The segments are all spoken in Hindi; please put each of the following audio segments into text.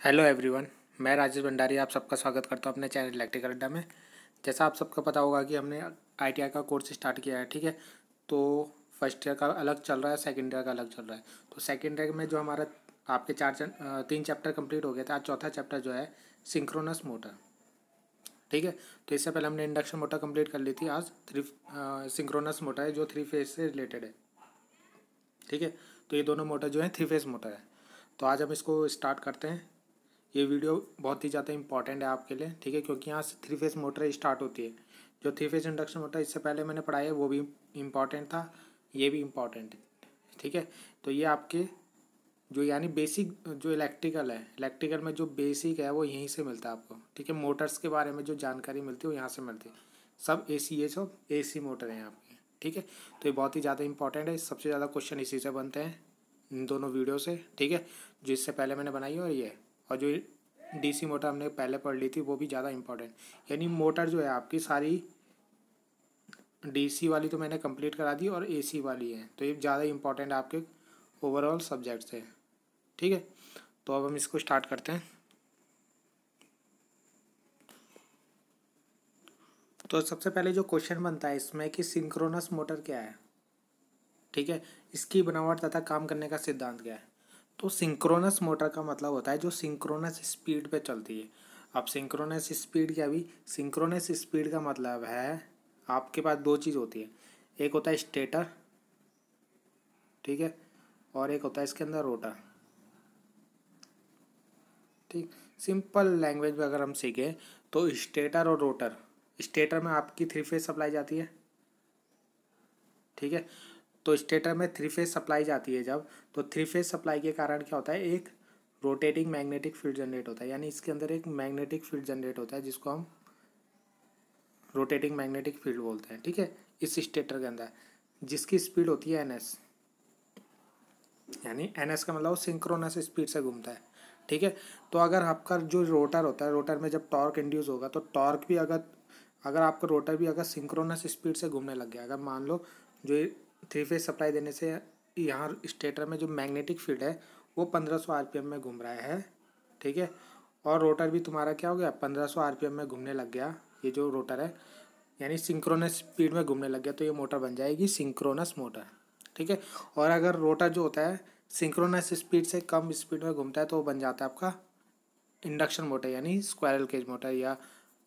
हेलो एवरीवन, मैं राजेश भंडारी आप सबका स्वागत करता हूं अपने चैनल इलेक्ट्रिकल अड्डा में। जैसा आप सबको पता होगा कि हमने आईटीआई का कोर्स स्टार्ट किया है, ठीक है। तो फर्स्ट ईयर का अलग चल रहा है, सेकंड ईयर का अलग चल रहा है। तो सेकंड ईयर में जो हमारा आपके तीन चैप्टर कंप्लीट हो गए थे, आज चौथा चैप्टर जो है सिंक्रोनस मोटर, ठीक है। तो इससे पहले हमने इंडक्शन मोटर कंप्लीट कर ली थी। आज सिंक्रोनस मोटर है जो 3 फेज से रिलेटेड है, ठीक है। तो ये दोनों मोटर जो है 3 फेज मोटर है। तो आज हम इसको स्टार्ट करते हैं। ये वीडियो बहुत ही ज़्यादा इंपॉर्टेंट है आपके लिए, ठीक है, क्योंकि यहाँ से 3 फेज मोटर स्टार्ट होती है। जो 3 फेज इंडक्शन मोटर इससे पहले मैंने पढ़ाया है वो भी इम्पॉर्टेंट था, ये भी इम्पॉर्टेंट है, ठीक है। तो ये आपके जो यानी बेसिक जो इलेक्ट्रिकल है, इलेक्ट्रिकल में जो बेसिक है वो यहीं से मिलता है आपको, ठीक है। मोटर्स के बारे में जो जानकारी मिलती है वो यहाँ से मिलती है। सब ये सब AC मोटर हैं आपके, ठीक है। तो ये बहुत ही ज़्यादा इंपॉर्टेंट है, सबसे ज़्यादा क्वेश्चन इसी से बनते हैं इन दोनों वीडियो से, ठीक है। जो इससे पहले मैंने बनाई है और जो DC मोटर हमने पहले पढ़ ली थी वो भी ज़्यादा इंपॉर्टेंट। यानी मोटर जो है आपकी सारी DC वाली तो मैंने कंप्लीट करा दी और AC वाली है, तो ये ज़्यादा इंपॉर्टेंट है आपके ओवरऑल सब्जेक्ट से, ठीक है। तो अब हम इसको स्टार्ट करते हैं। तो सबसे पहले जो क्वेश्चन बनता है इसमें कि सिंक्रोनस मोटर क्या है, ठीक है। इसकी बनावट तथा काम करने का सिद्धांत क्या है। तो सिंक्रोनस मोटर का मतलब होता है जो सिंक्रोनस स्पीड पे चलती है। अब सिंक्रोनस स्पीड क्या भी, सिंक्रोनस स्पीड का मतलब है आपके पास दो चीज़ होती है। एक होता है स्टेटर, ठीक है, और एक होता है इसके अंदर रोटर, ठीक। सिंपल लैंग्वेज में अगर हम सीखें तो स्टेटर और रोटर, स्टेटर में आपकी 3 फेज सप्लाई जाती है, ठीक है। तो स्टेटर में 3 फेज सप्लाई जाती है जब, तो 3 फेज सप्लाई के कारण क्या होता है, एक रोटेटिंग मैग्नेटिक फील्ड जनरेट होता है। यानी इसके अंदर एक मैग्नेटिक फील्ड जनरेट होता है जिसको हम रोटेटिंग मैग्नेटिक फील्ड बोलते हैं, ठीक है। इस स्टेटर के अंदर जिसकी स्पीड होती है NS, यानी NS का मतलब सिंक्रोनस स्पीड से घूमता है, ठीक है। तो अगर आपका जो रोटर होता है, रोटर में जब टॉर्क इंड्यूस होगा तो टॉर्क भी अगर आपका रोटर भी अगर सिंक्रोनस स्पीड से घूमने लग गया, अगर मान लो जो 3 फेज सप्लाई देने से यहाँ स्टेटर में जो मैग्नेटिक फील्ड है वो 1500 RPM में घूम रहा है, ठीक है। और रोटर भी तुम्हारा क्या हो गया, 1500 RPM में घूमने लग गया, ये जो रोटर है यानी सिंक्रोनस स्पीड में घूमने लग गया, तो ये मोटर बन जाएगी सिंक्रोनस मोटर, ठीक है। और अगर रोटर जो होता है सिंक्रोनस स्पीड से कम स्पीड में घूमता है तो वो बन जाता है आपका इंडक्शन मोटर, यानी स्क्वायरल केज मोटर या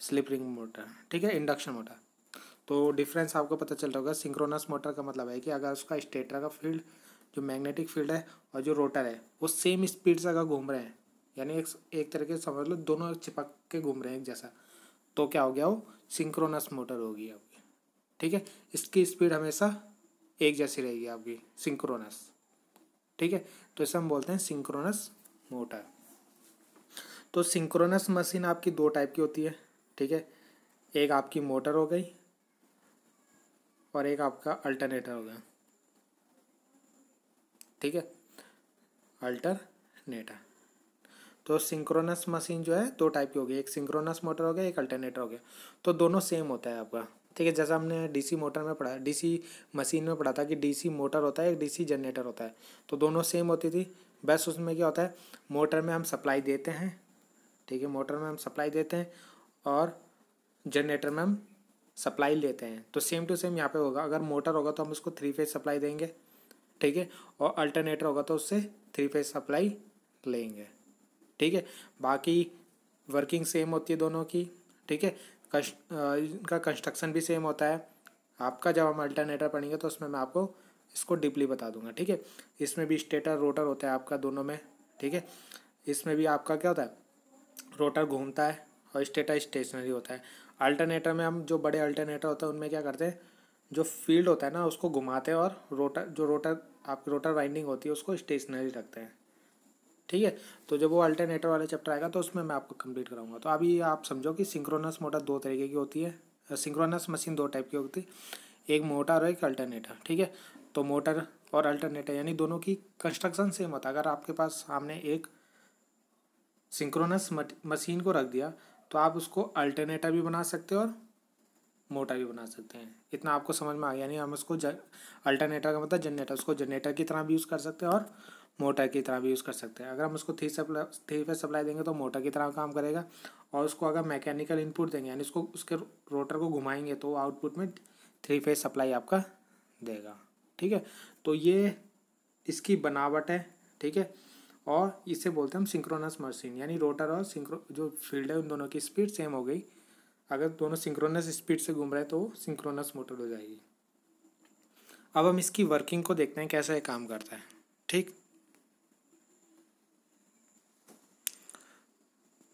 स्लिप रिंग मोटर, ठीक है, इंडक्शन मोटर। तो डिफरेंस आपको पता चल रहा होगा। सिंक्रोनस मोटर का मतलब है कि अगर उसका स्टेटर का फील्ड जो मैग्नेटिक फील्ड है और जो रोटर है वो सेम स्पीड से अगर घूम रहे हैं, यानी एक तरीके से समझ लो दोनों चिपक के घूम रहे हैं एक जैसा, तो क्या हो गया, वो सिंक्रोनस मोटर होगी आपकी, ठीक है। इसकी स्पीड हमेशा एक जैसी रहेगी आपकी, सिंक्रोनस, ठीक है। तो इसे हम बोलते हैं सिंक्रोनस मोटर। तो सिंक्रोनस मशीन आपकी दो टाइप की होती है, ठीक है। एक आपकी मोटर हो गई और एक आपका अल्टरनेटर हो गया, ठीक है, अल्टरनेटर। तो सिंक्रोनस मशीन जो है दो टाइप की होगी, एक सिंक्रोनस मोटर हो गया, एक अल्टरनेटर हो गया। तो दोनों सेम होता है आपका, ठीक है। जैसा हमने DC मोटर में पढ़ा, DC मशीन में पढ़ा था कि DC मोटर होता है, एक DC जनरेटर होता है, तो दोनों सेम होती थी। बस उसमें क्या होता है, मोटर में हम सप्लाई देते हैं, ठीक है, मोटर में हम सप्लाई देते हैं और जनरेटर में हम सप्लाई लेते हैं। तो सेम टू सेम यहाँ पे होगा। अगर मोटर होगा तो हम उसको 3 फेज सप्लाई देंगे, ठीक है, और अल्टरनेटर होगा तो उससे 3 फेज सप्लाई लेंगे, ठीक है। बाकी वर्किंग सेम होती है दोनों की, ठीक है। इनका कंस्ट्रक्शन भी सेम होता है। आपका जब हम अल्टरनेटर पढ़ेंगे तो उसमें मैं आपको इसको डीपली बता दूंगा, ठीक है। इसमें भी स्टेटर रोटर होता है आपका दोनों में, ठीक है। इसमें भी आपका क्या होता है, रोटर घूमता है और स्टेटर स्टेशनरी होता है। अल्टरनेटर में हम जो बड़े अल्टरनेटर होते हैं उनमें क्या करते हैं, जो फील्ड होता है ना उसको घुमाते हैं और रोटर आपकी रोटर वाइंडिंग होती है उसको स्टेशनरी रखते हैं, ठीक है। तो जब वो अल्टरनेटर वाला चैप्टर आएगा तो उसमें मैं आपको कंप्लीट कराऊंगा। तो अभी आप समझो कि सिंक्रोनस मोटर दो तरीके की होती है, सिंक्रोनस मशीन दो टाइप की होती है, एक मोटर और एक अल्टरनेटर, ठीक है। तो मोटर और अल्टरनेटर यानी दोनों की कंस्ट्रक्शन सेम होता है। अगर आपके पास सामने एक सिंक्रोनस मशीन को रख दिया तो आप उसको अल्टरनेटर भी बना सकते हो और मोटर भी बना सकते हैं। इतना आपको समझ में आ गया। यानी हम उसको अल्टरनेटर का मतलब जनरेटर, उसको जनरेटर की तरह भी यूज़ कर सकते हैं और मोटर की तरह भी यूज़ कर सकते हैं। अगर हम उसको थ्री फेज सप्लाई देंगे तो मोटर की तरह काम करेगा, और उसको अगर मैकेनिकल इनपुट देंगे यानी उसको उसके रोटर को घुमाएंगे तो आउटपुट में थ्री फेज सप्लाई आपका देगा। ठीक है, तो ये इसकी बनावट है। ठीक है, और इसे बोलते हैं हम सिंक्रोनस मशीन, यानी रोटर और सिंक्रो जो फील्ड है उन दोनों की स्पीड सेम हो गई। अगर दोनों सिंक्रोनस स्पीड से घूम रहे हैं तो सिंक्रोनस मोटर हो जाएगी। अब हम इसकी वर्किंग को देखते हैं कैसे काम करता है। ठीक,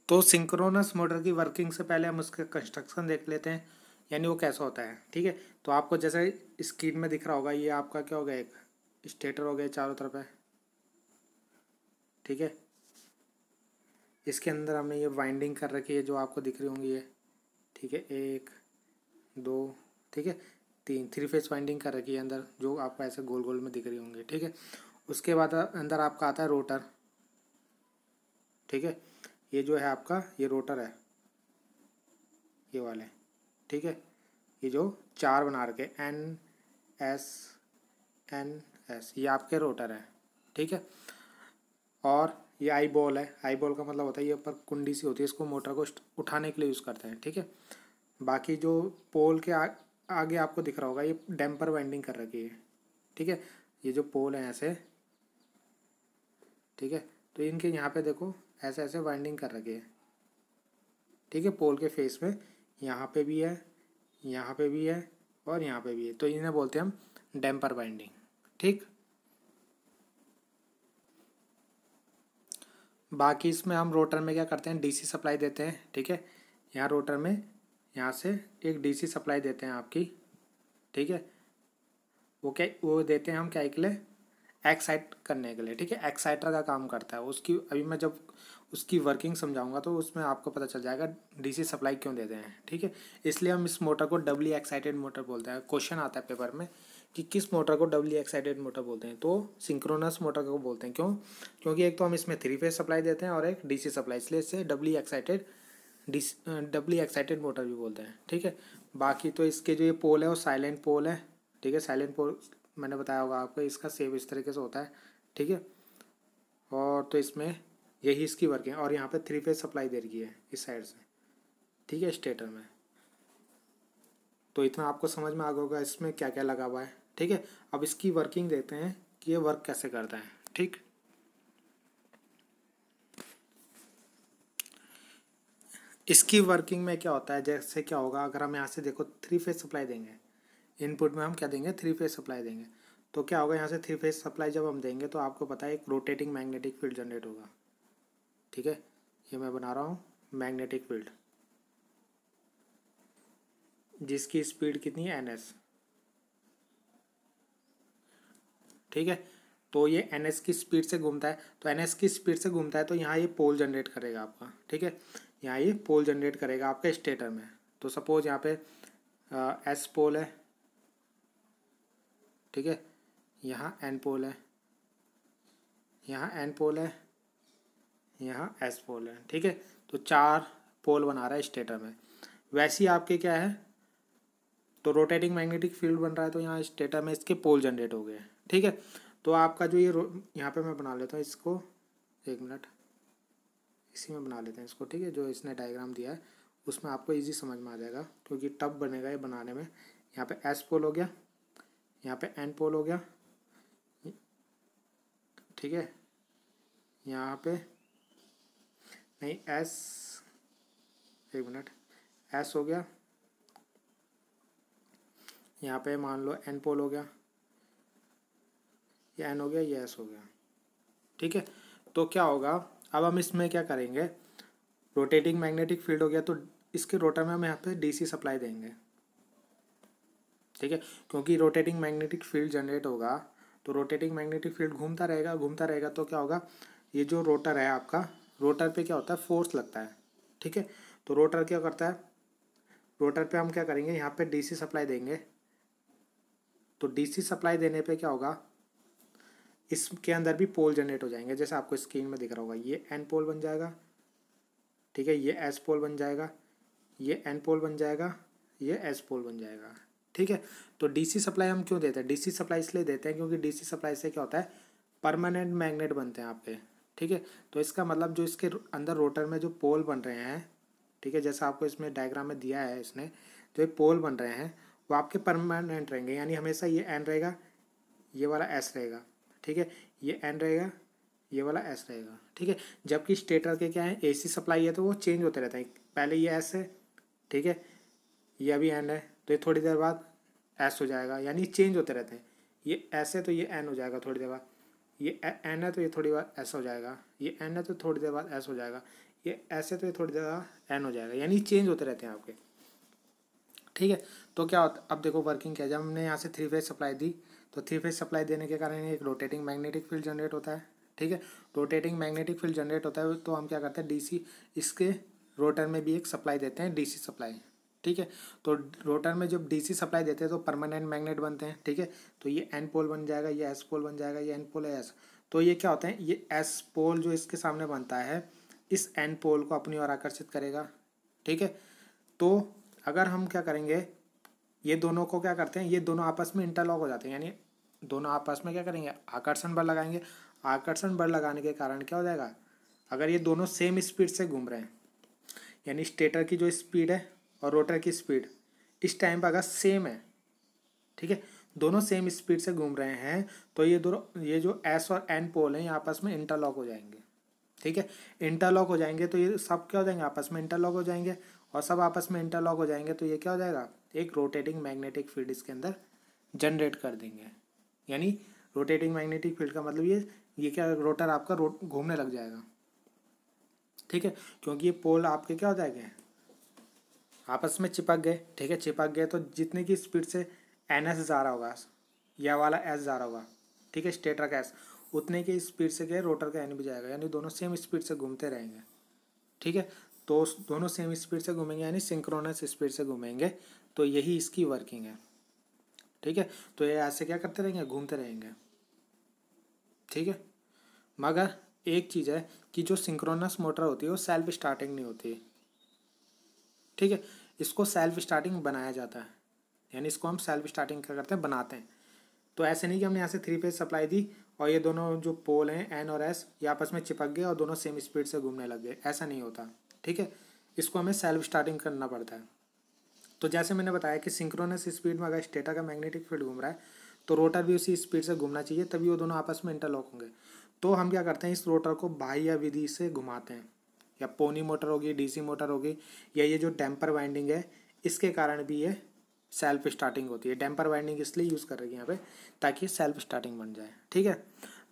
तो सिंक्रोनस मोटर की वर्किंग से पहले हम उसका कंस्ट्रक्शन देख लेते हैं, यानी वो कैसा होता है। ठीक है, तो आपको जैसे स्क्रीन में दिख रहा होगा, ये आपका क्या हो गया, एक स्टेटर हो गया चारों तरफ है। ठीक है, इसके अंदर हमने ये वाइंडिंग कर रखी है जो आपको दिख रही होंगी ये। ठीक है, एक दो, ठीक है, तीन, थ्री फेस वाइंडिंग कर रखी है अंदर जो आपको ऐसे गोल गोल में दिख रही होंगी। ठीक है, उसके बाद अंदर आपका आता है रोटर। ठीक है, ये जो है आपका ये रोटर है, ये वाले। ठीक है, ये जो चार बना रखे एन एस एन एस, ये आपके रोटर है। ठीक है, और ये आई बॉल है। आई बॉल का मतलब होता है ये ऊपर कुंडी सी होती है, इसको मोटर को उठाने के लिए यूज़ करते हैं। ठीक है, बाकी जो पोल के आगे आपको दिख रहा होगा ये डैम्पर वाइंडिंग कर रखी है। ठीक है, ये जो पोल है ऐसे, ठीक है, तो इनके यहाँ पे देखो ऐसे ऐसे वाइंडिंग कर रखी है। ठीक है, पोल के फेस में यहाँ पे भी है, यहाँ पे भी है और यहाँ पे भी है, तो इन्हें बोलते हैं हम डैम्पर वाइंडिंग। ठीक, बाकी इसमें हम रोटर में क्या करते हैं, डीसी सप्लाई देते हैं। ठीक है, यहाँ रोटर में यहाँ से एक डीसी सप्लाई देते हैं आपकी। ठीक है, वो देते हैं हम क्या के लिए, एक्साइट करने के लिए। ठीक है, एक्साइटर का काम करता है। उसकी अभी मैं जब उसकी वर्किंग समझाऊंगा तो उसमें आपको पता चल जाएगा डीसी सप्लाई क्यों देते हैं। ठीक है, इसलिए हम इस मोटर को डबली एक्साइटेड मोटर बोलते हैं। क्वेश्चन आता है पेपर में कि किस मोटर को डबली एक्साइटेड मोटर बोलते हैं, तो सिंक्रोनस मोटर को बोलते हैं। क्यों? क्योंकि एक तो हम इसमें थ्री फेज सप्लाई देते हैं और एक डीसी सप्लाई, इसलिए इसे डबली एक्साइटेड मोटर भी बोलते हैं। ठीक है, बाकी तो इसके जो ये पोल है वो साइलेंट पोल है। ठीक है, साइलेंट पोल मैंने बताया होगा आपको, इसका सेव इस तरीके से होता है। ठीक है, और तो इसमें यही इसकी वर्किंग, और यहाँ पे थ्री फेज सप्लाई दे रही है इस साइड से। ठीक है, स्टेटर में। तो इतना आपको समझ में आ गया होगा इसमें क्या क्या लगा हुआ है। ठीक है, अब इसकी वर्किंग देखते हैं कि ये वर्क कैसे करता है। ठीक, इसकी वर्किंग में क्या होता है, जैसे क्या होगा अगर हम यहाँ से देखो थ्री फेज सप्लाई देंगे, इनपुट में हम क्या देंगे, थ्री फेज सप्लाई देंगे, तो क्या होगा यहाँ से थ्री फेज सप्लाई जब हम देंगे तो आपको पता है एक रोटेटिंग मैग्नेटिक फील्ड जनरेट होगा। ठीक है, ये मैं बना रहा हूँ मैग्नेटिक फील्ड, जिसकी स्पीड कितनी है, NS। ठीक है, तो ये NS की स्पीड से घूमता है, तो NS की स्पीड से घूमता है तो यहाँ ये पोल जनरेट करेगा आपका। ठीक है, यहाँ ये पोल जनरेट करेगा आपके स्टेटर में। तो सपोज यहाँ पे S पोल है। ठीक है, यहाँ N पोल है, यहाँ N पोल है, यहाँ S पोल है। ठीक है, तो चार पोल बना रहा है स्टेटर में। वैसे ही आपके क्या है, तो रोटेटिंग मैग्नेटिक फील्ड बन रहा है तो यहाँ स्टेटर में इसके पोल जनरेट हो गए। ठीक है, तो आपका जो ये यहाँ पे मैं बना लेता हूँ इसको, एक मिनट, इसी में बना लेते हैं इसको। ठीक है, जो इसने डायग्राम दिया है उसमें आपको इजी समझ में आ जाएगा, क्योंकि टफ बनेगा ये बनाने में। यहाँ पे S पोल हो गया, यहाँ पे N पोल हो गया। ठीक है, यहाँ पे नहीं S, एक मिनट, S हो गया, यहाँ पे मान लो N पोल हो गया, ये N हो गया, ये S हो गया। ठीक है, तो क्या होगा, अब हम इसमें क्या करेंगे, रोटेटिंग मैग्नेटिक फील्ड हो गया तो इसके रोटर में हम यहाँ पे डीसी सप्लाई देंगे। ठीक है, क्योंकि रोटेटिंग मैग्नेटिक फील्ड जनरेट होगा तो रोटेटिंग मैग्नेटिक फील्ड घूमता रहेगा घूमता रहेगा, तो क्या होगा, ये जो रोटर है आपका, रोटर पे क्या होता है, फोर्स लगता है। ठीक है, तो रोटर क्या करता है, रोटर पे हम क्या करेंगे, यहाँ पे डीसी सप्लाई देंगे। तो डीसी सप्लाई देने पे क्या होगा, इसके अंदर भी पोल जनरेट हो जाएंगे, जैसे आपको स्क्रीन में दिख रहा होगा, ये N पोल बन जाएगा। ठीक है, ये S पोल बन जाएगा, ये N पोल बन जाएगा, ये S पोल बन जाएगा। ठीक है, तो डीसी सप्लाई हम क्यों देते हैं, डीसी सप्लाई इसलिए देते हैं क्योंकि डीसी सप्लाई से क्या होता है, परमानेंट मैग्नेट बनते हैं आपके, ठीक है। तो इसका मतलब जो इसके अंदर रोटर में जो पोल बन रहे हैं, ठीक है, जैसा आपको इसमें डायग्राम में दिया है इसने, जो पोल बन रहे हैं वो आपके परमानेंट रहेंगे, यानी हमेशा ये एन रहेगा, ये वाला एस रहेगा, ठीक है, ये एन रहेगा, ये वाला एस रहेगा, ठीक है। जबकि स्टेटर के क्या है, एसी सप्लाई है तो वो चेंज होते रहते हैं, पहले ये एस है, ठीक है, ये अभी एन है, तो ये थोड़ी देर बाद एस हो जाएगा, यानी चेंज होते रहते हैं। ये एस है तो ये एन हो जाएगा थोड़ी देर बाद, ये एन है तो ये थोड़ी बार एस हो जाएगा, ये एन है तो थोड़ी देर बाद एस हो जाएगा, ये एस है तो ये थोड़ी देर बाद एन हो जाएगा, यानी चेंज होते रहते हैं आपके, ठीक है। तो क्या होता, अब देखो वर्किंग क्या है, जब हमने यहाँ से 3 फेज सप्लाई दी तो 3 फेज सप्लाई देने के कारण एक रोटेटिंग मैग्नेटिक फील्ड जनरेट होता है, ठीक है। रोटेटिंग मैग्नेटिक फील्ड जनरेट होता है तो हम क्या करते हैं, डीसी इसके रोटर में भी एक सप्लाई देते हैं, डीसी सप्लाई, ठीक है। तो रोटर में जब डीसी सप्लाई देते हैं तो परमानेंट मैग्नेट बनते हैं, ठीक है। तो ये एन पोल बन जाएगा, ये एस पोल बन जाएगा, ये एन पोल है एस। तो ये क्या होता है, ये एस पोल जो इसके सामने बनता है इस एन पोल को अपनी ओर आकर्षित करेगा, ठीक है। तो अगर हम क्या करेंगे, ये दोनों को क्या करते हैं, ये दोनों आपस में इंटरलॉक हो जाते हैं, यानी दोनों आपस में क्या करेंगे, आकर्षण बल लगाएंगे। आकर्षण बल लगाने के कारण क्या हो जाएगा, अगर ये दोनों सेम स्पीड से घूम रहे हैं, यानी स्टेटर की जो स्पीड है और रोटर की स्पीड इस टाइम पर अगर सेम है, ठीक है, दोनों सेम स्पीड से घूम रहे हैं, तो ये दोनों, ये जो एस और एन पोल हैं ये आपस में इंटरलॉक हो जाएंगे, ठीक है। इंटरलॉक हो जाएंगे तो ये सब क्या हो जाएंगे, आपस में इंटरलॉक हो जाएंगे, और सब आपस में इंटरलॉक हो जाएंगे तो ये क्या हो जाएगा, एक रोटेटिंग मैग्नेटिक फील्ड इसके अंदर जनरेट कर देंगे। यानी रोटेटिंग मैग्नेटिक फील्ड का मतलब ये क्या, रोटर आपका घूमने लग जाएगा, ठीक है, क्योंकि ये पोल आपके क्या हो जाएंगे, आपस में चिपक गए, ठीक है। चिपक गए तो जितने की स्पीड से एन एस जा रहा होगा, यह वाला एस जा रहा होगा, ठीक है, स्टेटर का एस, उतने की स्पीड से क्या रोटर का एन भी जाएगा, यानी दोनों सेम स्पीड से घूमते रहेंगे, ठीक है। तो दोनों सेम स्पीड से घूमेंगे, यानी सिंक्रोनस स्पीड से घूमेंगे, तो यही इसकी वर्किंग है, ठीक है। तो ये ऐसे क्या करते रहेंगे, घूमते रहेंगे, ठीक है। मगर एक चीज़ है कि जो सिंक्रोनस मोटर होती है वो सेल्फ स्टार्टिंग नहीं होती, ठीक है। इसको सेल्फ स्टार्टिंग बनाया जाता है, यानी इसको हम सेल्फ स्टार्टिंग क्या करते हैं, बनाते हैं। तो ऐसे नहीं कि हमने यहाँ से 3 फेज सप्लाई दी और ये दोनों जो पोल हैं एन और एस ये आपस में चिपक गए और दोनों सेम स्पीड से घूमने लग गए, ऐसा नहीं होता, ठीक है। इसको हमें सेल्फ स्टार्टिंग करना पड़ता है। तो जैसे मैंने बताया कि सिंक्रोनस स्पीड में अगर स्टेटर का मैग्नेटिक फील्ड घूम रहा है तो रोटर भी उसी स्पीड से घूमना चाहिए, तभी वो दोनों आपस में इंटरलॉक होंगे। तो हम क्या करते हैं, इस रोटर को बाह्य विधि से घुमाते हैं, या पोनी मोटर होगी, डीसी मोटर होगी, या ये जो डैम्पर वाइंडिंग है इसके कारण भी ये सेल्फ स्टार्टिंग होती है। डैम्पर वाइंडिंग इसलिए यूज़ कर रही है यहाँ पे ताकि सेल्फ स्टार्टिंग बन जाए, ठीक है।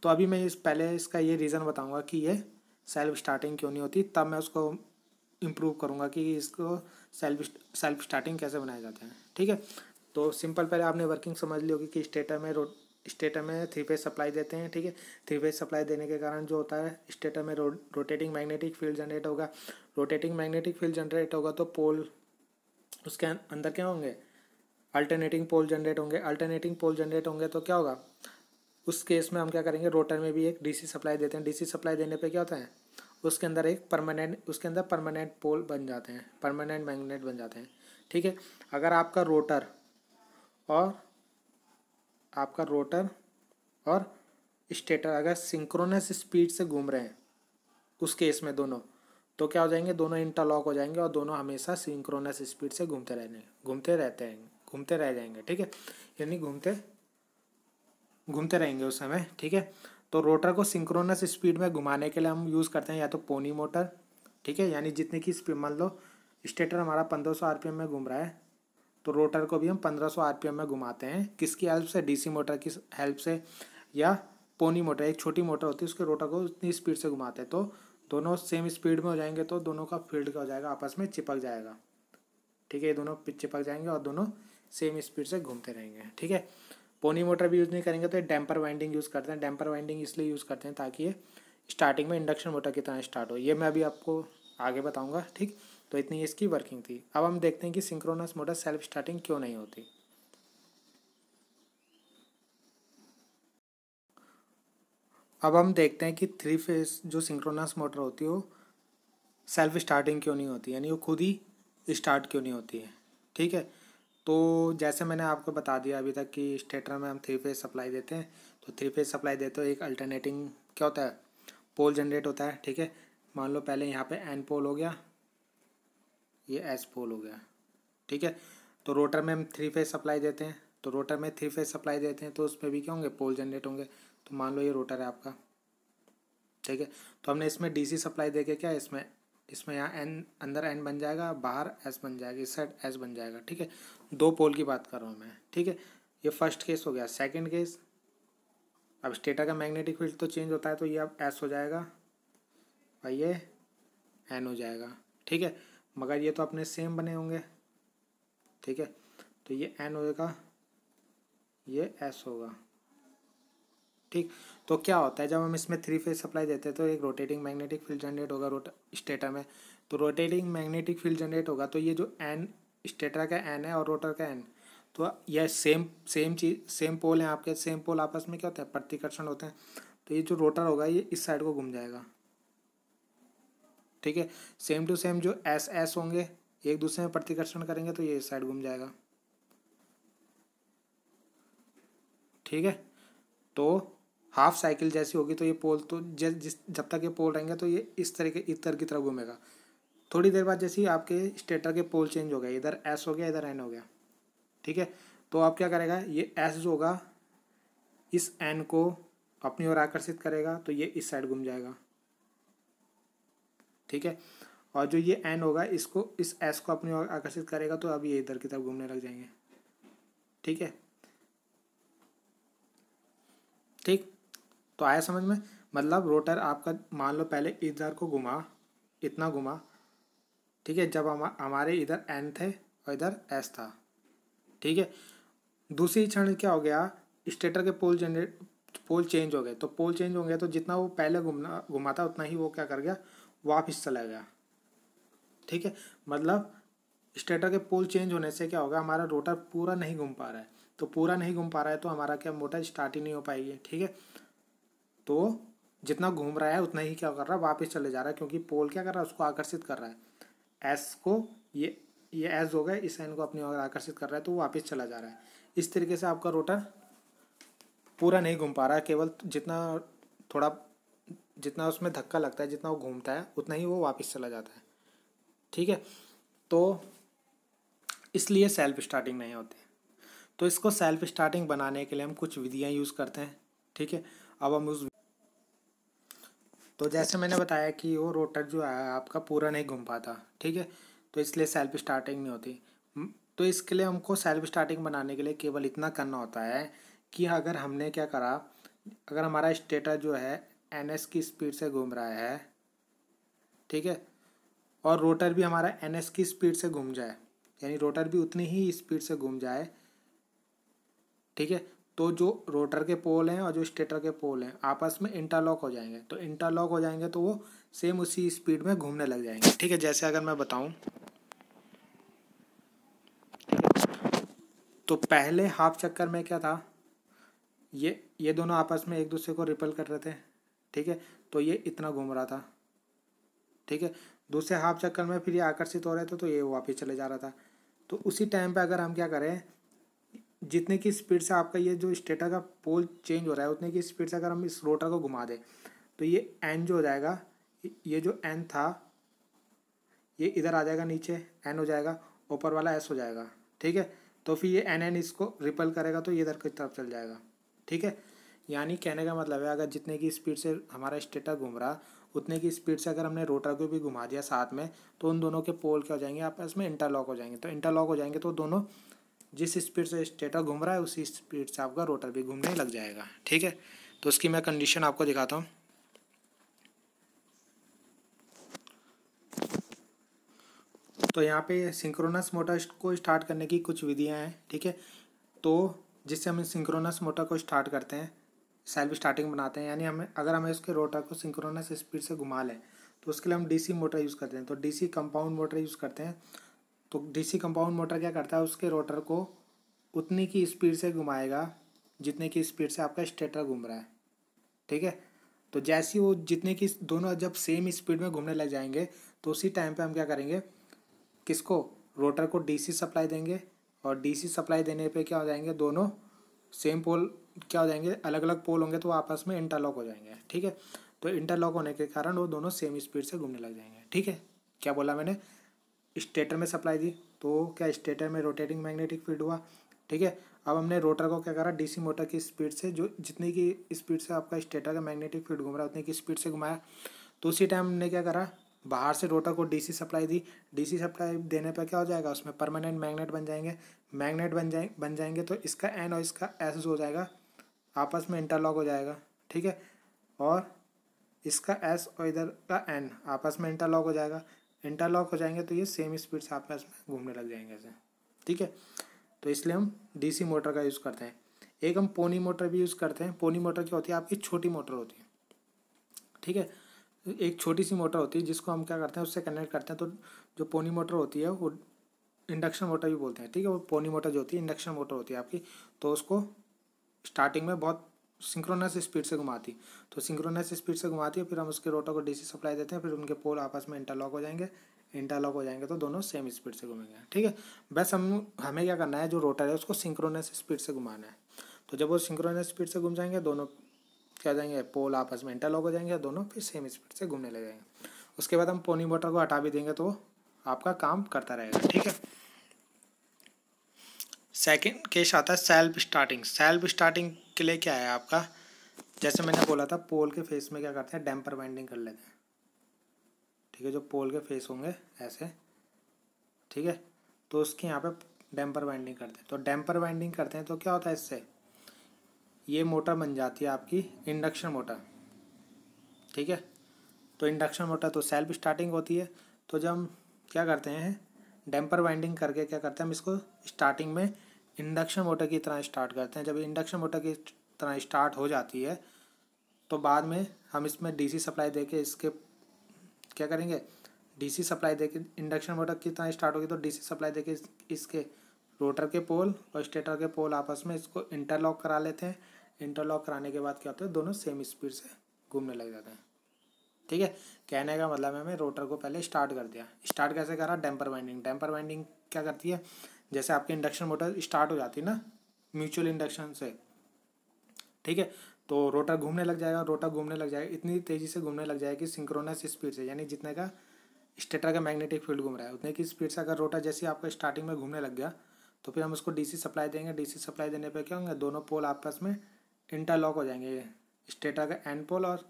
तो अभी मैं पहले इसका ये रीज़न बताऊँगा कि ये सेल्फ स्टार्टिंग क्यों नहीं होती, तब मैं उसको इम्प्रूव करूँगा कि इसको सेल्फ स्टार्टिंग कैसे बनाया जाता है, ठीक है। तो सिंपल पहले आपने वर्किंग समझ ली होगी कि स्टेटर में 3 फेज सप्लाई देते हैं, ठीक है। 3 फेज सप्लाई देने के कारण जो होता है स्टेटर में रोटेटिंग मैग्नेटिक फील्ड जनरेट होगा। रोटेटिंग मैग्नेटिक फील्ड जनरेट होगा तो पोल उसके अंदर क्या होंगे, अल्टरनेटिंग पोल जनरेट होंगे। अल्टरनेटिंग पोल जनरेट होंगे तो क्या होगा, उस केस में हम क्या करेंगे, रोटर में भी एक डीसी सप्लाई देते हैं। डीसी सप्लाई देने पे क्या होता है, उसके अंदर परमानेंट पोल बन जाते हैं, परमानेंट मैग्नेट बन जाते हैं, ठीक है। अगर और आपका रोटर और स्टेटर अगर सिंक्रोनस स्पीड से घूम रहे हैं उस केस में दोनों, तो क्या हो जाएंगे, दोनों इंटरलॉक हो जाएंगे और दोनों हमेशा सिंक्रोनस स्पीड से घूमते रह जाएंगे, ठीक है, यानी घूमते रहेंगे उस समय, ठीक है। तो रोटर को सिंक्रोनस स्पीड में घुमाने के लिए हम यूज़ करते हैं या तो पोनी मोटर, ठीक है, यानी जितने की स्पीड, मान लो स्टेटर हमारा 1500 आरपीएम में घूम रहा है तो रोटर को भी हम 1500 आरपीएम में घुमाते हैं, किसकी हेल्प से, डीसी मोटर की हेल्प से, या पोनी मोटर एक छोटी मोटर होती है उसके रोटर को उतनी स्पीड से घुमाते हैं। तो दोनों सेम स्पीड में हो जाएंगे तो दोनों का फील्ड क्या हो जाएगा, आपस में चिपक जाएगा, ठीक है। ये दोनों चिपक जाएंगे और दोनों सेम स्पीड से घूमते रहेंगे, ठीक है। पोनी मोटर भी यूज़ नहीं करेंगे तो डैम्पर वाइंडिंग यूज़ करते हैं। डैम्पर वाइंडिंग इसलिए यूज़ करते हैं ताकि ये स्टार्टिंग में इंडक्शन मोटर की तरह स्टार्ट हो, ये मैं अभी आपको आगे बताऊंगा, ठीक। तो इतनी इसकी वर्किंग थी। अब हम देखते हैं कि सिंक्रोनस मोटर सेल्फ स्टार्टिंग क्यों नहीं होती। अब हम देखते हैं कि 3 फेज जो सिंक्रोनस मोटर होती है वो सेल्फ स्टार्टिंग क्यों नहीं होती, यानी वो खुद ही स्टार्ट क्यों नहीं होती है, ठीक है। तो जैसे मैंने आपको बता दिया अभी तक कि स्टेटर में हम 3 फेज सप्लाई देते हैं, तो तो 3 फेज सप्लाई देते हो, एक अल्टरनेटिंग क्या होता है, पोल जनरेट होता है। ठीक है, मान लो पहले यहाँ पे एन पोल हो गया, ये एस पोल हो गया। ठीक है, तो रोटर में हम 3 फेज सप्लाई देते हैं, तो रोटर में 3 फेज सप्लाई देते हैं तो उसमें भी क्या होंगे, पोल जनरेट होंगे। तो मान लो ये रोटर है आपका। ठीक है, तो हमने इसमें डीसी सप्लाई देके क्या, इसमें इसमें यहाँ एन, अंदर एन बन जाएगा, बाहर एस बन जाएगा, इस साइड एस बन जाएगा। ठीक है, 2 पोल की बात कर रहा हूँ मैं। ठीक है, ये फर्स्ट केस हो गया। सेकंड केस, अब स्टेटर का मैग्नेटिक फील्ड तो चेंज होता है, तो ये अब एस हो जाएगा और ये एन हो जाएगा। ठीक है, मगर ये तो अपने सेम बने होंगे। ठीक है, तो ये एन होगा, ये एस होगा। ठीक, तो क्या होता है जब हम इसमें 3 फेज सप्लाई देते हैं तो एक रोटेटिंग मैग्नेटिक फील्ड जनरेट होगा स्टेटर में। तो रोटेटिंग मैग्नेटिक फील्ड जनरेट होगा, तो ये जो एन स्टेटर का एन है और रोटर का एन, तो यह सेम चीज, सेम पोल है आपके, सेम पोल आपस में क्या होता है, प्रतिकर्षण होते हैं। तो ये जो रोटर होगा ये इस साइड को घूम जाएगा। ठीक है, सेम टू सेम जो एस एस होंगे एक दूसरे में प्रतिकर्षण करेंगे तो ये इस साइड घूम जाएगा। ठीक है, तो हाफ साइकिल जैसी होगी, तो ये पोल तो जब तक ये पोल रहेंगे तो ये इस तरह की तरफ घूमेगा। थोड़ी देर बाद जैसे ही आपके स्टेटर के पोल चेंज हो गए, इधर एस हो गया, इधर एन हो गया। ठीक है, तो आप क्या करेगा, ये एस जो होगा इस एन को अपनी ओर आकर्षित करेगा, तो ये इस साइड घूम जाएगा। ठीक है, और जो ये एन होगा इसको, इस एस को अपनी ओर आकर्षित करेगा, तो अब ये इधर की तरफ घूमने लग जाएंगे। ठीक है, ठीक, तो आया समझ में। मतलब रोटर आपका मान लो पहले इधर को घुमा, इतना घुमा। ठीक है, जब हमारे इधर एन थे और इधर एस था। ठीक है, दूसरी क्षण क्या हो गया, स्टेटर के पोल चेंज हो गए। तो पोल चेंज हो गया तो जितना वो पहले घुमा था उतना ही वो क्या कर गया, वापस चला गया। ठीक है, मतलब स्टेटर के पोल चेंज होने से क्या होगा, हमारा रोटर पूरा नहीं घूम पा रहा है। तो पूरा नहीं घूम पा रहा है तो हमारा क्या, मोटर स्टार्ट ही नहीं हो पाएगी। ठीक है, तो जितना घूम रहा है उतना ही क्या कर रहा है, वापस चले जा रहा है, क्योंकि पोल क्या कर रहा है, उसको आकर्षित कर रहा है। एस को ये एस हो गया, इस एन को अपनी ओर आकर्षित कर रहा है, तो वो वापस चला जा रहा है। इस तरीके से आपका रोटर पूरा नहीं घूम पा रहा है, केवल जितना उसमें धक्का लगता है, जितना वो घूमता है उतना ही वो वापस चला जाता है। ठीक है, तो इसलिए सेल्फ स्टार्टिंग नहीं होती। तो इसको सेल्फ स्टार्टिंग बनाने के लिए हम कुछ विधियाँ यूज़ करते हैं। ठीक है, अब हम उस, तो जैसे मैंने बताया कि वो रोटर जो है आपका पूरा नहीं घूम पाता। ठीक है, तो इसलिए सेल्फ स्टार्टिंग नहीं होती। तो इसके लिए हमको सेल्फ स्टार्टिंग बनाने के लिए केवल इतना करना होता है कि अगर हमने क्या करा, अगर हमारा स्टेटर जो है एन एस की स्पीड से घूम रहा है, ठीक है, और रोटर भी हमारा एन एस की स्पीड से घूम जाए, यानी रोटर भी उतनी ही स्पीड से घूम जाए। ठीक है, तो जो रोटर के पोल हैं और जो स्टेटर के पोल हैं आपस में इंटरलॉक हो जाएंगे। तो इंटरलॉक हो जाएंगे तो वो सेम उसी स्पीड में घूमने लग जाएंगे। ठीक है, जैसे अगर मैं बताऊं, तो पहले हाफ चक्कर में क्या था, ये दोनों आपस में एक दूसरे को रिपल कर रहे थे। ठीक है, तो ये इतना घूम रहा था। ठीक है, दूसरे हाफ चक्कर में फिर ये आकर्षित हो रहे थे तो ये वापस चले जा रहा था। तो उसी टाइम पे अगर हम क्या करें, जितने की स्पीड से आपका ये जो स्टेटर का पोल चेंज हो रहा है उतने की स्पीड से अगर हम इस रोटर को घुमा दें तो ये एन जो हो जाएगा, ये जो एन था ये इधर आ जाएगा, नीचे एन हो जाएगा, ऊपर वाला एस हो जाएगा। ठीक है, तो फिर ये एन एन इसको रिपल करेगा तो ये इधर की तरफ चल जाएगा। ठीक है, यानी कहने का मतलब है अगर जितने की स्पीड से हमारा स्टेटर घूम रहा उतने की स्पीड से अगर हमने रोटर को भी घुमा दिया साथ में, तो उन दोनों के पोल क्या हो जाएंगे, आपस में इंटरलॉक हो जाएंगे। तो इंटरलॉक हो जाएंगे तो दोनों जिस स्पीड से स्टेटर घूम रहा है उसी स्पीड से आपका रोटर भी घूमने लग जाएगा। ठीक है, तो उसकी मैं कंडीशन आपको दिखाता हूँ। तो यहाँ पे सिंक्रोनस मोटर को स्टार्ट करने की कुछ विधियाँ हैं। ठीक है, तो जिससे हम सिंक्रोनस मोटर को स्टार्ट करते हैं, सेल्फ स्टार्टिंग बनाते हैं, यानी हमें उसके रोटर को सिंक्रोनस स्पीड से घुमा लें तो उसके लिए हम डीसी मोटर यूज़ करते हैं। तो डीसी कंपाउंड मोटर यूज़ करते हैं। तो डीसी कंपाउंड मोटर क्या करता है, उसके रोटर को उतनी की स्पीड से घुमाएगा जितने की स्पीड से आपका स्टेटर घूम रहा है। ठीक है, तो जैसे ही वो जितने की दोनों जब सेम स्पीड में घूमने लग जाएंगे तो उसी टाइम पे हम क्या करेंगे, किसको, रोटर को डीसी सप्लाई देंगे। और डीसी सप्लाई देने पे क्या हो जाएंगे, दोनों सेम पोल क्या हो जाएंगे, अलग अलग पोल होंगे तो वो आपस में इंटरलॉक हो जाएंगे। ठीक है, तो इंटरलॉक होने के कारण वो दोनों सेम स्पीड से घूमने लग जाएंगे। ठीक है, क्या बोला मैंने, स्टेटर में सप्लाई दी तो क्या स्टेटर में रोटेटिंग मैग्नेटिक फील्ड हुआ। ठीक है, अब हमने रोटर को क्या करा, डीसी मोटर की स्पीड से, जो जितनी की स्पीड से आपका स्टेटर का मैग्नेटिक फील्ड घूम रहा है उतनी की स्पीड से घुमाया। तो उसी टाइम हमने क्या करा, बाहर से रोटर को डीसी सप्लाई दी। डीसी सप्लाई देने पर क्या हो जाएगा, उसमें परमानेंट मैग्नेट बन जाएंगे। मैग्नेट बन जाएंगे तो इसका एन और इसका एस जो हो जाएगा आपस में इंटरलॉक हो जाएगा। ठीक है, और इसका एस और इधर का एन आपस में इंटरलॉक हो जाएगा। इंटरलॉक हो जाएंगे तो ये सेम स्पीड से आपस में घूमने लग जाएंगे ऐसे। ठीक है, तो इसलिए हम डीसी मोटर का यूज़ करते हैं। एक हम पोनी मोटर भी यूज़ करते हैं। पोनी मोटर क्या होती है, आपकी छोटी मोटर होती है। ठीक है, एक छोटी सी मोटर होती है जिसको हम क्या करते हैं, उससे कनेक्ट करते हैं। तो जो पोनी मोटर होती है वो इंडक्शन मोटर भी बोलते हैं। ठीक है, वो पोनी मोटर जो होती है इंडक्शन मोटर होती है आपकी, तो उसको स्टार्टिंग में बहुत सिंक्रोनस स्पीड से घुमाती। तो सिंक्रोनस स्पीड से घुमाती है, फिर हम उसके रोटर को डीसी सप्लाई देते हैं, फिर उनके पोल आपस में इंटरलॉक हो जाएंगे। इंटरलॉक हो जाएंगे तो दोनों सेम स्पीड से घूमेंगे। ठीक है, बस हमें क्या करना है, जो रोटर है उसको सिंक्रोनस स्पीड से घुमाना है। तो जब वो सिंक्रोनस स्पीड से घूम जाएंगे, दोनों क्या हो जाएंगे, पोल आपस में इंटरलॉक हो जाएंगे, दोनों फिर सेम स्पीड से घूमने लग जाएंगे। उसके बाद हम पोनी मोटर को हटा भी देंगे तो आपका काम करता रहेगा। ठीक है, सेकंड केस आता है सेल्फ स्टार्टिंग। सेल्फ स्टार्टिंग के लिए क्या है आपका, जैसे मैंने बोला था पोल के फेस में क्या करते हैं, डैम्पर वाइंडिंग कर लेते हैं। ठीक है, जो पोल के फेस होंगे ऐसे, ठीक है, तो उसके यहाँ पे डैम्पर वाइंडिंग करते हैं। तो डैम्पर वाइंडिंग करते हैं तो क्या होता है, इससे ये मोटर बन जाती है आपकी इंडक्शन मोटर। ठीक है, तो इंडक्शन मोटर तो सेल्फ स्टार्टिंग होती है। तो जब हम क्या करते हैं, डैम्पर वाइंडिंग करके क्या करते हैं, हम इसको स्टार्टिंग में इंडक्शन मोटर की तरह स्टार्ट करते हैं। जब इंडक्शन मोटर की तरह स्टार्ट हो जाती है तो बाद में हम इसमें डीसी सप्लाई देके इसके क्या करेंगे, डीसी सप्लाई देके इंडक्शन मोटर की तरह स्टार्ट होगी तो डीसी सप्लाई देके इसके रोटर के पोल और स्टेटर के पोल आपस में इसको इंटरलॉक करा लेते हैं। इंटरलॉक कराने के बाद क्या होता है, दोनों सेम स्पीड से घूमने लग जाते हैं। ठीक है, कहने का मतलब है, मैं रोटर को पहले स्टार्ट कर दिया। स्टार्ट कैसे करा, डैम्पर वाइंडिंग। डैम्पर वाइंडिंग क्या करती है, जैसे आपकी इंडक्शन मोटर स्टार्ट हो जाती है ना म्यूचुअल इंडक्शन से, ठीक है, तो रोटर घूमने लग जाएगा। रोटर घूमने लग जाएगा, इतनी तेज़ी से घूमने लग जाएगी सिंक्रोनस स्पीड से, यानी जितने का स्टेटर का मैग्नेटिक फील्ड घूम रहा है उतने की स्पीड से अगर रोटर जैसे आपका स्टार्टिंग में घूमने लग गया तो फिर हम उसको डीसी सप्लाई देंगे। डीसी सप्लाई देने पर क्या होंगे, दोनों पोल आपस में इंटरलॉक हो जाएंगे। स्टेटर का एन पोल और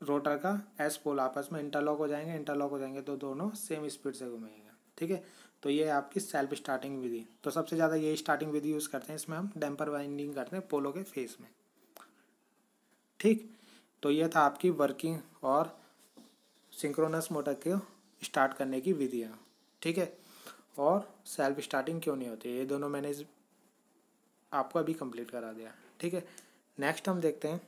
रोटर का एस पोल आपस में इंटरलॉक हो जाएंगे। इंटरलॉक हो जाएंगे तो दोनों सेम स्पीड से घूमेंगे। ठीक है, तो ये है आपकी सेल्फ स्टार्टिंग विधि। तो सबसे ज़्यादा यही स्टार्टिंग विधि यूज़ करते हैं, इसमें हम डैम्पर वाइंडिंग करते हैं पोलों के फेस में। ठीक, तो ये था आपकी वर्किंग और सिंक्रोनस मोटर को स्टार्ट करने की विधियाँ। ठीक है, और सेल्फ स्टार्टिंग क्यों नहीं होती, ये दोनों मैंने आपको अभी कंप्लीट करा दिया। ठीक है, नेक्स्ट हम देखते हैं।